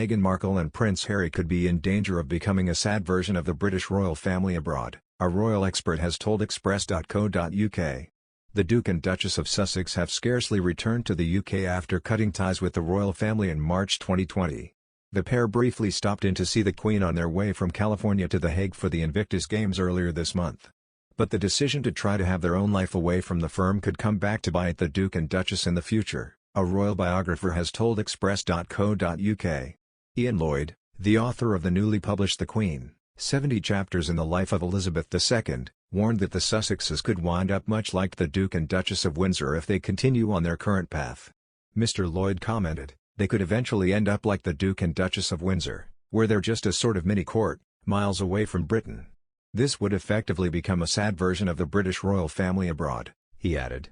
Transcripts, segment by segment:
Meghan Markle and Prince Harry could be in danger of becoming a sad version of the British royal family abroad, a royal expert has told Express.co.uk. The Duke and Duchess of Sussex have scarcely returned to the UK after cutting ties with the royal family in March 2020. The pair briefly stopped in to see the Queen on their way from California to The Hague for the Invictus Games earlier this month. But the decision to try to have their own life away from the firm could come back to bite the Duke and Duchess in the future, a royal biographer has told Express.co.uk. Ian Lloyd, the author of the newly published The Queen, 70 Chapters in the Life of Elizabeth II, warned that the Sussexes could wind up much like the Duke and Duchess of Windsor if they continue on their current path. Mr. Lloyd commented, "They could eventually end up like the Duke and Duchess of Windsor, where they're just a sort of mini-court, miles away from Britain. This would effectively become a sad version of the British royal family abroad," he added.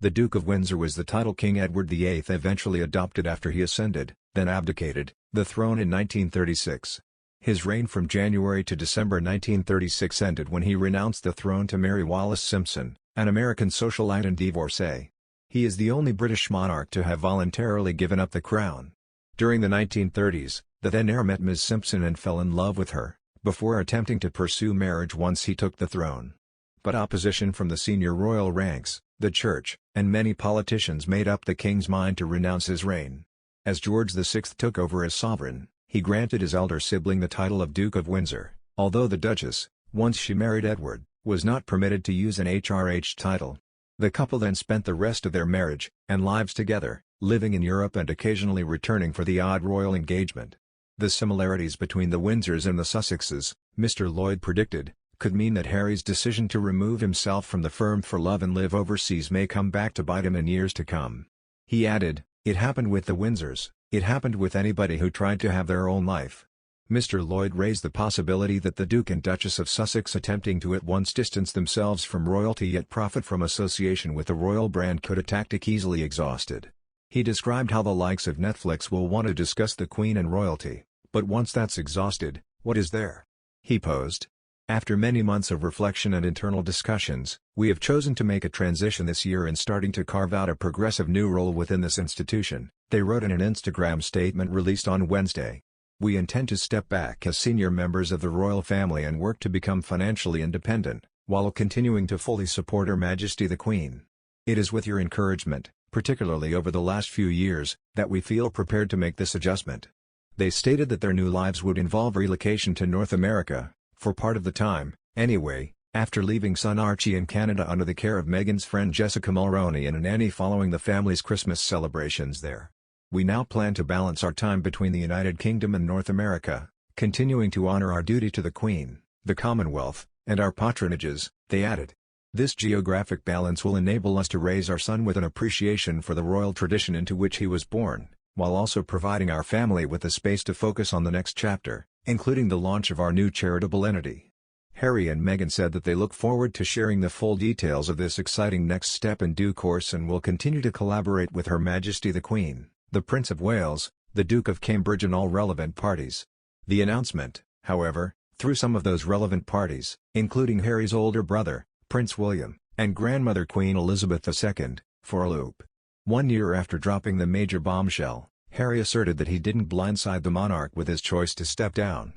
The Duke of Windsor was the title King Edward VIII eventually adopted after he ascended, then abdicated, the throne in 1936. His reign from January to December 1936 ended when he renounced the throne to marry Wallis Simpson, an American socialite and divorcee. He is the only British monarch to have voluntarily given up the crown. During the 1930s, the then heir met Ms. Simpson and fell in love with her, before attempting to pursue marriage once he took the throne. But opposition from the senior royal ranks, the Church, and many politicians made up the king's mind to renounce his reign. As George VI took over as sovereign, he granted his elder sibling the title of Duke of Windsor, although the Duchess, once she married Edward, was not permitted to use an HRH title. The couple then spent the rest of their marriage and lives together, living in Europe and occasionally returning for the odd royal engagement. The similarities between the Windsors and the Sussexes, Mr. Lloyd predicted, could mean that Harry's decision to remove himself from the firm for love and live overseas may come back to bite him in years to come. He added, "It happened with the Windsors, it happened with anybody who tried to have their own life." Mr. Lloyd raised the possibility that the Duke and Duchess of Sussex attempting to at once distance themselves from royalty yet profit from association with the royal brand could a tactic easily exhausted. He described how the likes of Netflix will want to discuss the Queen and royalty, but once that's exhausted, what is there? He posed. "After many months of reflection and internal discussions, we have chosen to make a transition this year in starting to carve out a progressive new role within this institution," they wrote in an Instagram statement released on Wednesday. "We intend to step back as senior members of the royal family and work to become financially independent, while continuing to fully support Her Majesty the Queen. It is with your encouragement, particularly over the last few years, that we feel prepared to make this adjustment." They stated that their new lives would involve relocation to North America, for part of the time, anyway, after leaving son Archie in Canada under the care of Meghan's friend Jessica Mulroney and a nanny following the family's Christmas celebrations there. "We now plan to balance our time between the United Kingdom and North America, continuing to honor our duty to the Queen, the Commonwealth, and our patronages," they added. "This geographic balance will enable us to raise our son with an appreciation for the royal tradition into which he was born, while also providing our family with the space to focus on the next chapter, including the launch of our new charitable entity." Harry and Meghan said that they look forward to sharing the full details of this exciting next step in due course and will continue to collaborate with Her Majesty the Queen, the Prince of Wales, the Duke of Cambridge and all relevant parties. The announcement, however, threw some of those relevant parties, including Harry's older brother, Prince William, and grandmother Queen Elizabeth II, for a loop. 1 year after dropping the major bombshell, Harry asserted that he didn't blindside the monarch with his choice to step down.